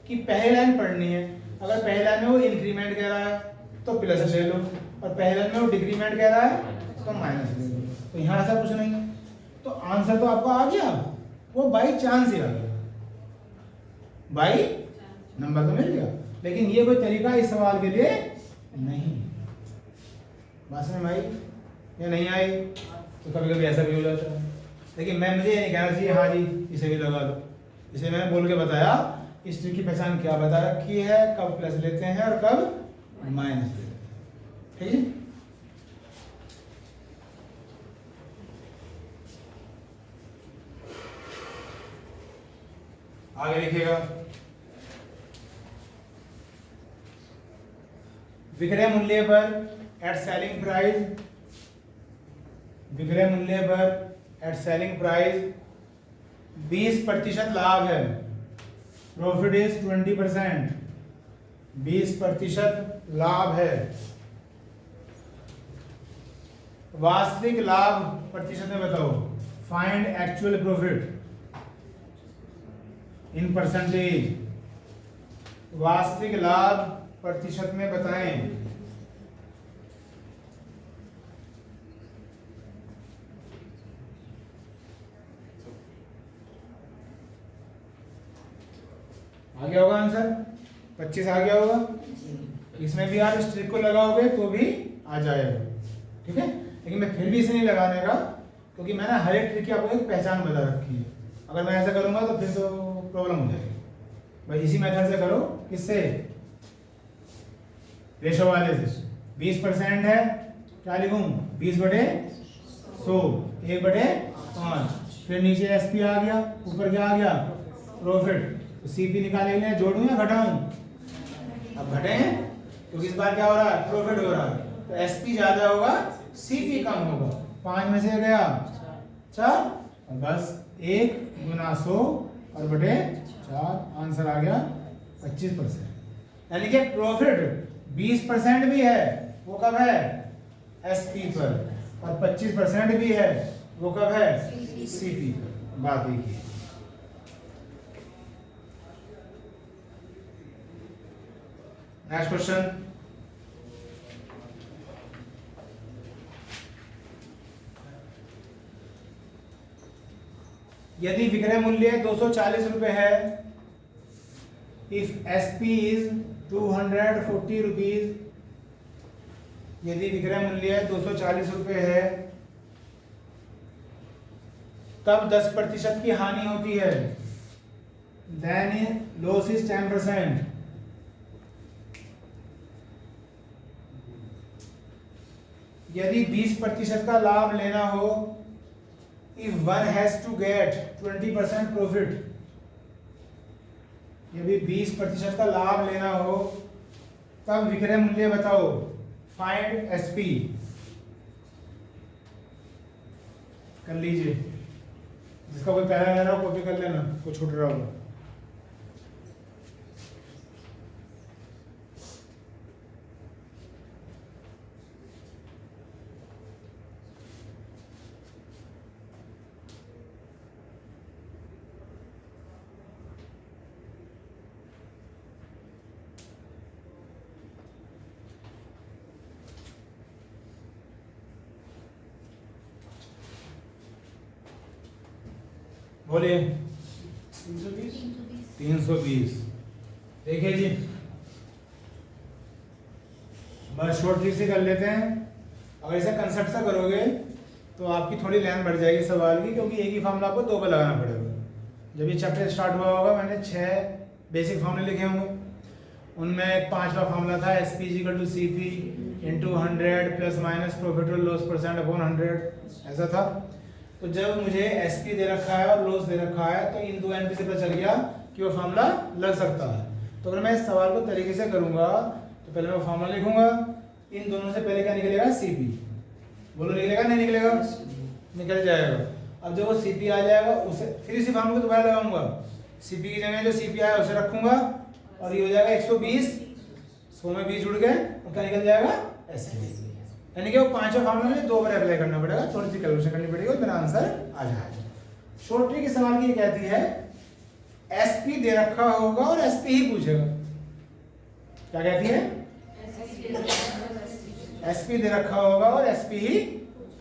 कि पहली लाइन पढ़नी है, अगर पहली लाइन में वो इंक्रीमेंट कह रहा है तो प्लस ले लो, और पहली लाइन में वो डिक्रीमेंट कह रहा है तो माइनस ले लो। तो यहाँ ऐसा कुछ नहीं है, तो आंसर तो आपको आ गया, वो बाई चांस ही आ गया, बाई नंबर तो मिल गया। लेकिन ये कोई तरीका इस सवाल के लिए नहीं। बात समझ में आई या नहीं आई? तो कभी कभी ऐसा भी हो जाता है, लेकिन मैं मुझे ये नहीं कहना चाहिए हाँ जी इसे भी लगा दो। इसे मैंने बोल के बताया इस ट्रिक की पहचान क्या बता रखी है, कब प्लस लेते हैं और कब माइनस लेते हैं। ठीक है, आगे लिखिएगा। विक्रय मूल्य पर एट सेलिंग प्राइस, विक्रय मूल्य पर एट सेलिंग प्राइस 20% लाभ है, प्रॉफिट इज 20%, 20% लाभ है। वास्तविक लाभ प्रतिशत में बताओ, find actual profit in percentage, वास्तविक लाभ प्रतिशत में बताएं। आ गया होगा आंसर, 25 आ गया होगा। इसमें भी आप इस ट्रिक को लगाओगे तो भी आ जाएगा, ठीक है। लेकिन मैं फिर भी इसे नहीं लगाने का, क्योंकक्योंकि मैंने हर एक ट्रिक की आपको एक पहचान बता रखी है। अगर मैं ऐसा करूंगा तो फिर तो प्रॉब्लम हो जाएगी। भाई इसी मेथड से करो, किससे, रेशो वाले से। 20% है, क्या लिखूं, 20/100, 1/5। फिर नीचे एसपी आ गया, ऊपर क्या आ गया, प्रॉफिट। तो सीपी निकाले लिए, जोड़ूं या घटाऊं, अब घटे हैं क्योंकि इस बार क्या हो रहा है, प्रॉफिट हो रहा है। तो एसपी ज्यादा होगा, सीपी कम होगा। 5 में से गया 4, और बस 1 गुना 100 और बटे 4, आंसर आ गया 25%। यानी कि प्रॉफिट 20% भी है, वो कब है, एसपी पर, और 25% भी है, वो कब है, सीपी पर। बात एक ही। नेक्स्ट क्वेश्चन, यदि विक्रय मूल्य 240 रुपए है, इफ एसपी इज 240 रुपीज, यदि विक्रय मूल्य 240 रुपए है, तब 10% की हानि होती है, देन लॉस इज 10%। यदि 20% का लाभ लेना हो, if one has to get 20% profit, यदि 20% का लाभ लेना हो तब विक्रय मूल्य बताओ, फाइंड एसपी। कर लीजिए, जिसका कोई पैरा ले रहा हो कॉपी कर लेना, कुछ छूट रहा होगा। बोलिए, 320। देखिए जी, बस शॉर्ट ट्रिक से कर लेते हैं। अगर इसे कंसेप्ट से करोगे तो आपकी थोड़ी लाइन बढ़ जाएगी सवाल की, क्योंकि एक ही फॉर्मूला आपको 2 बार लगाना पड़ेगा। जब ये चैप्टर स्टार्ट हुआ होगा मैंने 6 बेसिक फॉर्मूले लिखे होंगे, उनमें एक 5वां फॉर्मूला था S P = CP × 100 plus minus profit और लॉस % अपॉन 100, ऐसा था। तो जब मुझे एसपी दे रखा है और लॉस दे रखा है, तो इन 2 एनपी से पता चल गया कि वो फार्मूला लग सकता है। तो अगर मैं इस सवाल को तरीके से करूंगा तो पहले मैं फार्मूला लिखूंगा, इन दोनों से पहले क्या निकलेगा, सीपी। बोलो निकलेगा नहीं निकलेगा? निकल जाएगा। अब जब वो सीपी आ जाएगा उसे फिर इसी फॉर्मूले को दोबारा लगाऊंगा, सीपी की जगह जो सीपी आया उसे रखूंगा और ये हो जाएगा 120, 100 में 20 जुड़ गए और क्या निकल जाएगा? एसपी। यानी कि वो पांचों फॉर्मूले में 2 बार अप्लाई करना पड़ेगा, थोड़ी सी कैलकुलेशन करनी पड़ेगी और मेरा आंसर आ जाएगा। शॉर्ट ट्रिक के सवाल की ये कहती है एसपी दे रखा होगा और एसपी ही पूछेगा। क्या कहती है? एसपी दे रखा होगा और एसपी ही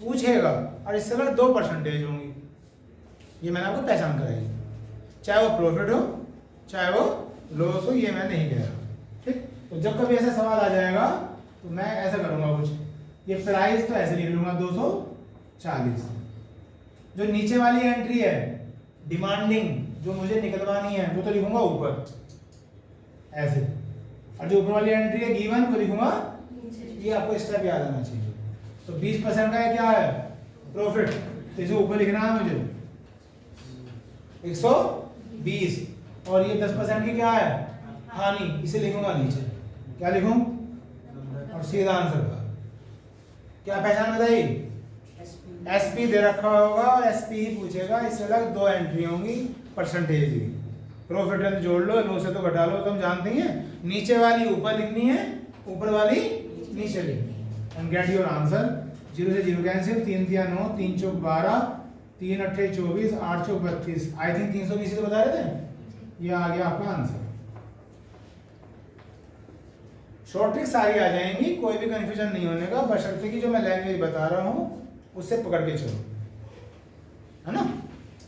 पूछेगा और इससे अगर 2% होंगी, ये मैंने आपको पहचान कराई, चाहे वो प्रॉफिट हो चाहे वो लॉस हो, ये मैं नहीं कह रहा। ठीक, तो जब कभी ऐसा सवाल आ जाएगा तो मैं ऐसा करूंगा, कुछ ये प्राइस तो ऐसे लिख लूंगा 240, जो नीचे वाली एंट्री है डिमांडिंग जो मुझे निकलवानी है वो तो लिखूंगा ऊपर ऐसे, और जो ऊपर वाली एंट्री है गिवन वो लिखूंगा, ये आपको स्टेप याद आना चाहिए। तो 20% का क्या है? प्रॉफिट, तो इसे ऊपर लिखना है मुझे 120, और ये 10% की क्या है? हानि, इसे लिखूंगा नीचे। क्या लिखूं? और सीधा आंसर का क्या पहचान बताई? एसपी दे रखा होगा और एसपी ही पूछेगा, इससे अलग 2 एंट्री होंगी परसेंटेज की। प्रॉफिट एंड जोड़ लो, लो से तो घटा लो, तुम जानते ही हैं। नीचे वाली ऊपर लिखनी है, ऊपर वाली नीचे लिखनी है। And get your answer. 0 से 0 cancel, 3 3 9, 3 Chowk 12, 3 8 24, 8 Chowk 32। I think 320 तो बता रहे थे, ये आ गया आपका आंसर। शॉर्ट ट्रिक सारी आ जाएंगी, कोई भी कंफ्यूजन नहीं होने का, बशर्ते कि जो मैं लैंग्वेज बता रहा हूँ उससे पकड़ के चलो, है ना?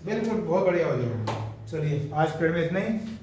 बिल्कुल बहुत बढ़िया हो जाएगा। चलिए आज पीरियड में इतना ही।